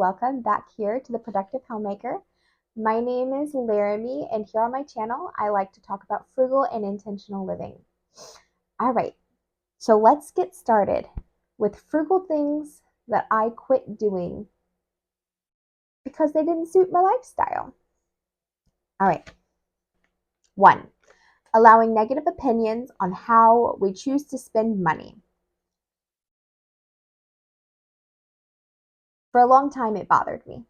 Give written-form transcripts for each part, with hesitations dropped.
welcome back here to the Productive Homemaker. My name is Laramie, and here on my channel, I like to talk about frugal and intentional living. All right, so let's get started with frugal things that I quit doing because they didn't suit my lifestyle. All right, 1. Allowing negative opinions on how we choose to spend money. For a long time, it bothered me.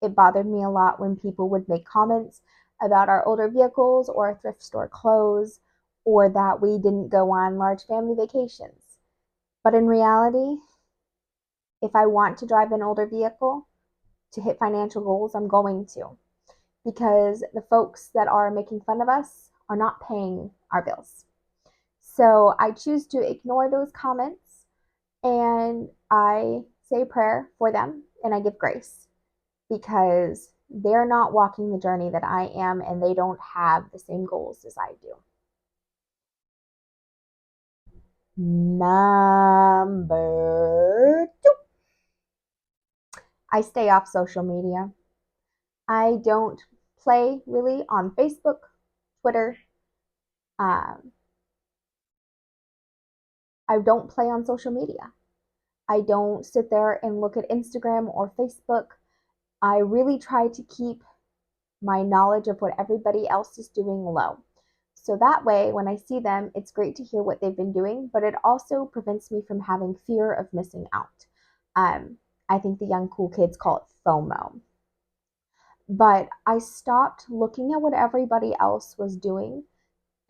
It bothered me a lot when people would make comments about our older vehicles or our thrift store clothes, or that we didn't go on large family vacations. But in reality, if I want to drive an older vehicle to hit financial goals, I'm going to, because the folks that are making fun of us are not paying our bills. So I choose to ignore those comments, and I say a prayer for them and I give grace, because they're not walking the journey that I am, and they don't have the same goals as I do. Number 2, I stay off social media. I don't play really on Facebook, Twitter. I don't play on social media. I don't sit there and look at Instagram or Facebook. I really try to keep my knowledge of what everybody else is doing low. So that way, when I see them, it's great to hear what they've been doing, but it also prevents me from having fear of missing out. I think the young cool kids call it FOMO. But I stopped looking at what everybody else was doing,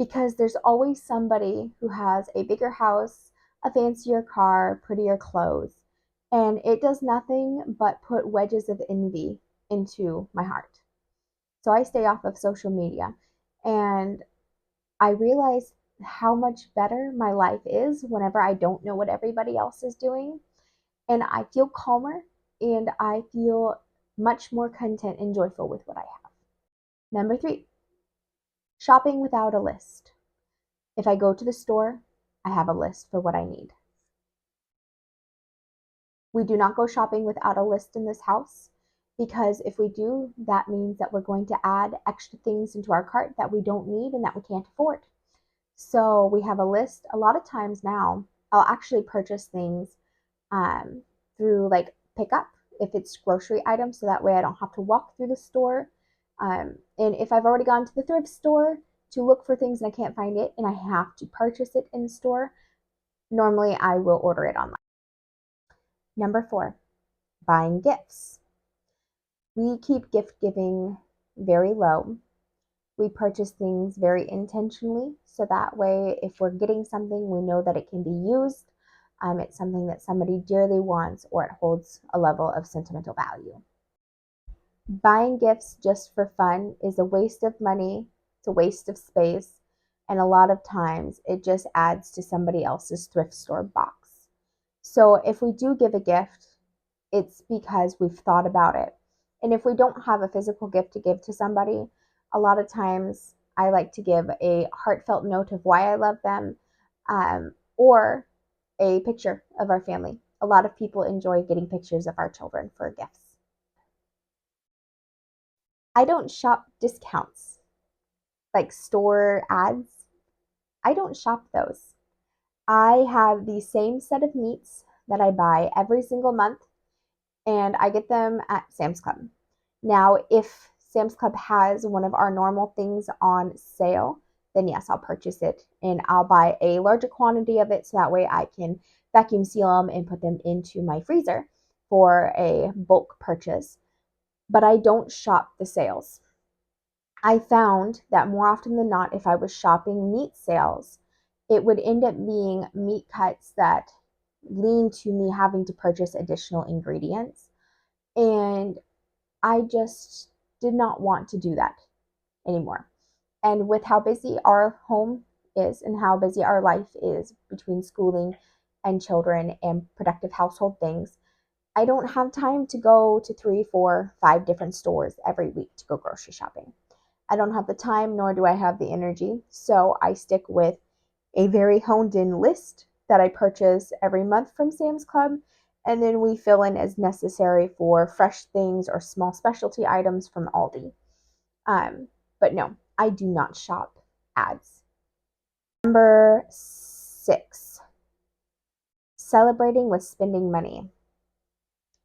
because there's always somebody who has a bigger house, a fancier car, prettier clothes, and it does nothing but put wedges of envy into my heart. So I stay off of social media, and I realize how much better my life is whenever I don't know what everybody else is doing, and I feel calmer, and I feel much more content and joyful with what I have. Number 3, shopping without a list. If I go to the store, I have a list for what I need. We do not go shopping without a list in this house, because if we do, that means that we're going to add extra things into our cart that we don't need and that we can't afford. So we have a list. A lot of times now, I'll actually purchase things through like pickup if it's grocery items, so that way I don't have to walk through the store. And if I've already gone to the thrift store to look for things and I can't find it and I have to purchase it in store, normally I will order it online. Number 4, buying gifts. We keep gift giving very low. We purchase things very intentionally, so that way if we're getting something, we know that it can be used. It's something that somebody dearly wants, or it holds a level of sentimental value. Buying gifts just for fun is a waste of money, it's a waste of space, and a lot of times it just adds to somebody else's thrift store box. So if we do give a gift, it's because we've thought about it. And if we don't have a physical gift to give to somebody, a lot of times I like to give a heartfelt note of why I love them, or a picture of our family. A lot of people enjoy getting pictures of our children for gifts. I don't shop discounts, like store ads. I don't shop those. I have the same set of meats that I buy every single month, and I get them at Sam's Club. Now, if Sam's Club has one of our normal things on sale, then yes, I'll purchase it, and I'll buy a larger quantity of it, so that way I can vacuum seal them and put them into my freezer for a bulk purchase. But I don't shop the sales. I found that more often than not, if I was shopping meat sales, it would end up being meat cuts that lean to me having to purchase additional ingredients. And I just did not want to do that anymore. And with how busy our home is and how busy our life is between schooling and children and productive household things, I don't have time to go to 3, 4, 5 different stores every week to go grocery shopping. I don't have the time, nor do I have the energy. So I stick with a very honed in list that I purchase every month from Sam's Club. And then we fill in as necessary for fresh things or small specialty items from Aldi. But no, I do not shop ads. Number 6, celebrating with spending money.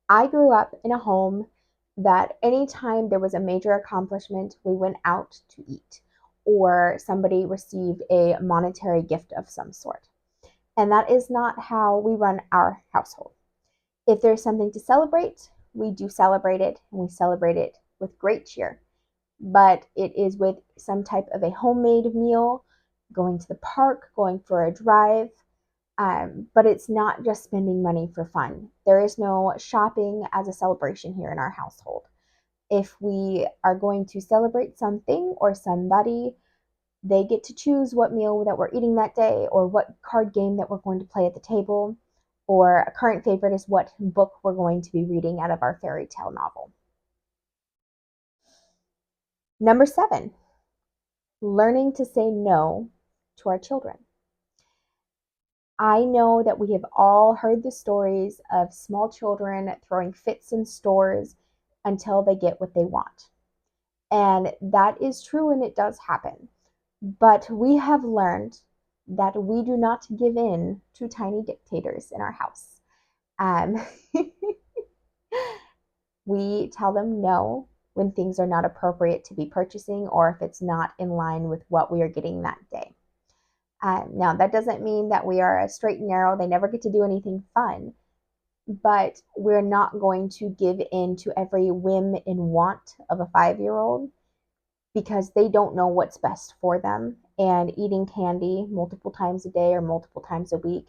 I grew up in a home that anytime there was a major accomplishment, we went out to eat or somebody received a monetary gift of some sort. And that is not how we run our household. If there's something to celebrate, we do celebrate it, and we celebrate it with great cheer. But it is with some type of a homemade meal, going to the park, going for a drive. But it's not just spending money for fun. There is no shopping as a celebration here in our household. If we are going to celebrate something or somebody, they get to choose what meal that we're eating that day or what card game that we're going to play at the table. Or a current favorite is what book we're going to be reading out of our fairy tale novel. Number 7, learning to say no to our children. I know that we have all heard the stories of small children throwing fits in stores until they get what they want. And that is true and it does happen. But we have learned that we do not give in to tiny dictators in our house. Um, we tell them no when things are not appropriate to be purchasing or if it's not in line with what we are getting that day. Now, that doesn't mean that we are a straight and narrow, they never get to do anything fun, but we're not going to give in to every whim and want of a 5-year-old because they don't know what's best for them. And eating candy multiple times a day or multiple times a week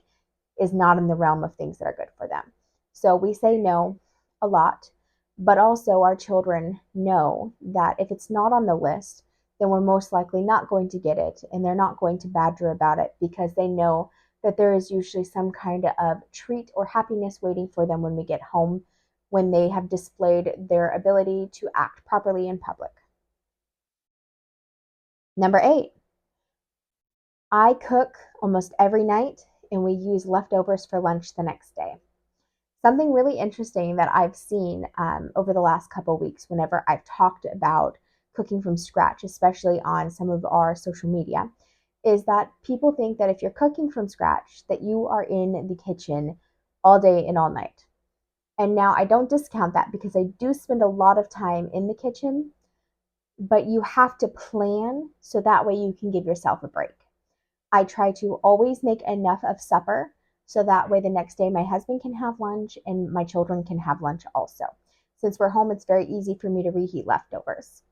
is not in the realm of things that are good for them. So we say no a lot, but also our children know that if it's not on the list, then we're most likely not going to get it, and they're not going to badger about it because they know that there is usually some kind of treat or happiness waiting for them when we get home, when they have displayed their ability to act properly in public. Number 8, I cook almost every night and we use leftovers for lunch the next day. Something really interesting that I've seen over the last couple of weeks whenever I've talked about cooking from scratch, especially on some of our social media, is that people think that if you're cooking from scratch, that you are in the kitchen all day and all night. And now I don't discount that because I do spend a lot of time in the kitchen, but you have to plan so that way you can give yourself a break. I try to always make enough of supper so that way the next day my husband can have lunch and my children can have lunch also. Since we're home, it's very easy for me to reheat leftovers.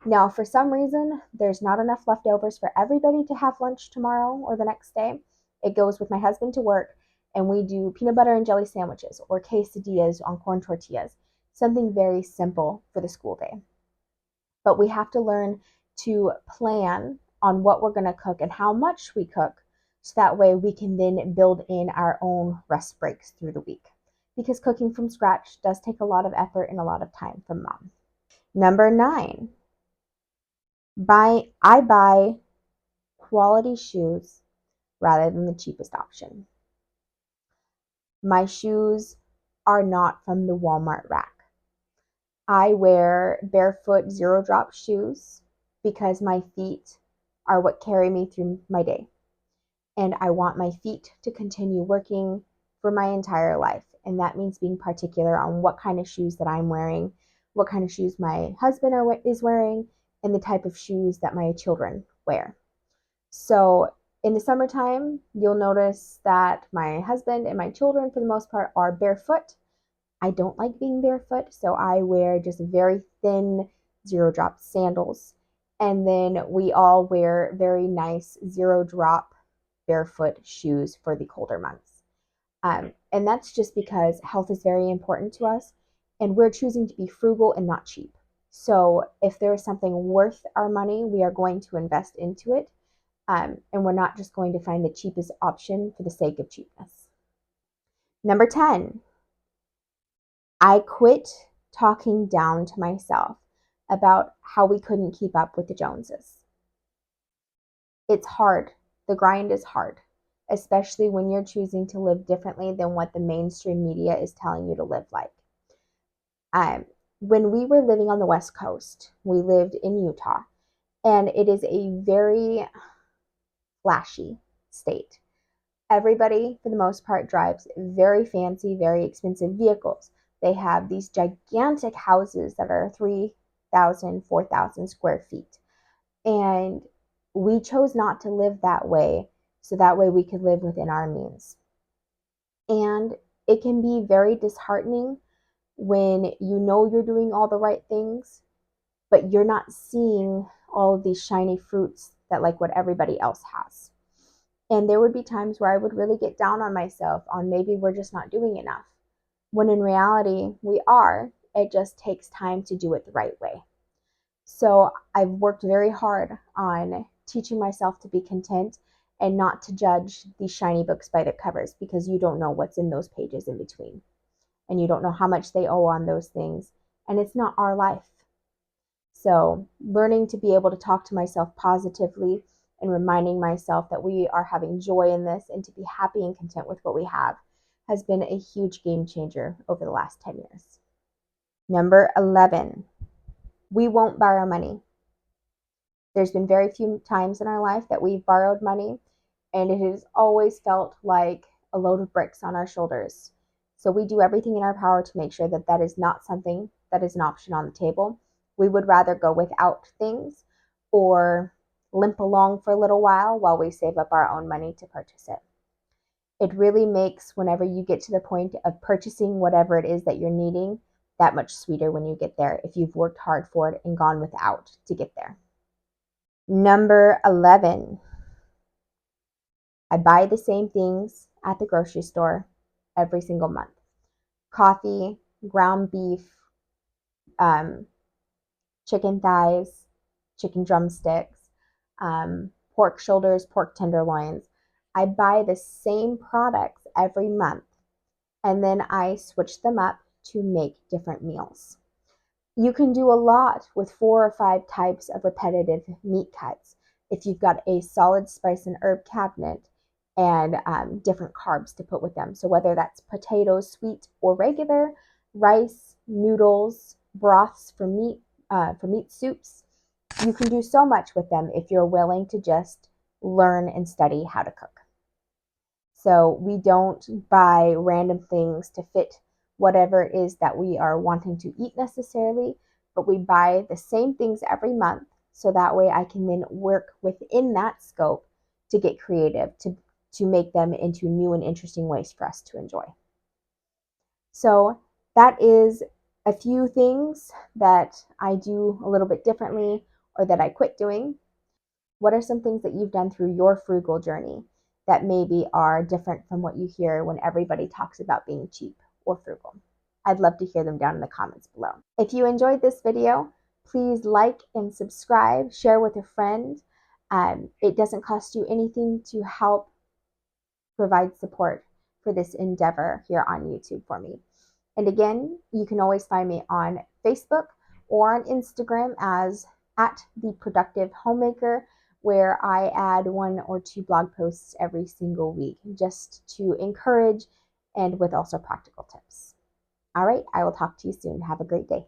Now, for some reason, there's not enough leftovers for everybody to have lunch tomorrow or the next day. It goes with my husband to work, and we do peanut butter and jelly sandwiches or quesadillas on corn tortillas, something very simple for the school day. But we have to learn to plan on what we're going to cook and how much we cook so that way we can then build in our own rest breaks through the week. Because cooking from scratch does take a lot of effort and a lot of time from mom. Number 9, I buy quality shoes rather than the cheapest option. My shoes are not from the Walmart rack. I wear barefoot zero drop shoes because my feet are what carry me through my day. And I want my feet to continue working for my entire life. And that means being particular on what kind of shoes that I'm wearing, what kind of shoes my husband is wearing, and the type of shoes that my children wear. So in the summertime, you'll notice that my husband and my children, for the most part, are barefoot. I don't like being barefoot, so I wear just very thin zero drop sandals. And then we all wear very nice zero drop barefoot shoes for the colder months. And that's just because health is very important to us, and we're choosing to be frugal and not cheap. So if there is something worth our money, we are going to invest into it. And we're not just going to find the cheapest option for the sake of cheapness. Number 10, I quit talking down to myself about how we couldn't keep up with the Joneses. It's hard. The grind is hard. especially when you're choosing to live differently than what the mainstream media is telling you to live like. Um, when we were living on the West Coast, we lived in Utah, and it is a very flashy state. Everybody, for the most part, drives very fancy, very expensive vehicles. They have these gigantic houses that are 3,000, 4,000 square feet. And we chose not to live that way, so that way we could live within our means. And it can be very disheartening when you know you're doing all the right things, but you're not seeing all of these shiny fruits that like what everybody else has. And there would be times where I would really get down on myself on maybe we're just not doing enough. When in reality, we are. It just takes time to do it the right way. So I've worked very hard on teaching myself to be content and not to judge these shiny books by their covers, because you don't know what's in those pages in between. And you don't know how much they owe on those things. And it's not our life. So learning to be able to talk to myself positively and reminding myself that we are having joy in this and to be happy and content with what we have has been a huge game changer over the last 10 years. Number 11, we won't borrow money. There's been very few times in our life that we've borrowed money, and it has always felt like a load of bricks on our shoulders. So we do everything in our power to make sure that that is not something that is an option on the table. We would rather go without things or limp along for a little while we save up our own money to purchase it. It really makes whenever you get to the point of purchasing whatever it is that you're needing that much sweeter when you get there, if you've worked hard for it and gone without to get there. Number 11, I buy the same things at the grocery store every single month. Coffee, ground beef, chicken thighs, chicken drumsticks, pork shoulders, pork tenderloins. I buy the same products every month, and then I switch them up to make different meals. You can do a lot with 4 or 5 types of repetitive meat cuts if you've got a solid spice and herb cabinet and different carbs to put with them. So whether that's potatoes, sweet or regular, rice, noodles, broths for meat soups, you can do so much with them if you're willing to just learn and study how to cook. So we don't buy random things to fit whatever it is that we are wanting to eat necessarily, but we buy the same things every month, so that way I can then work within that scope to get creative, to make them into new and interesting ways for us to enjoy. So that is a few things that I do a little bit differently or that I quit doing. What are some things that you've done through your frugal journey that maybe are different from what you hear when everybody talks about being cheap or frugal? I'd love to hear them down in the comments below. If you enjoyed this video, please like and subscribe, share with a friend. It doesn't cost you anything to help provide support for this endeavor here on YouTube for me. And again, you can always find me on Facebook or on Instagram as @theproductivehomemaker, where I add 1 or 2 blog posts every single week just to encourage and with also practical tips. All right, I will talk to you soon. Have a great day.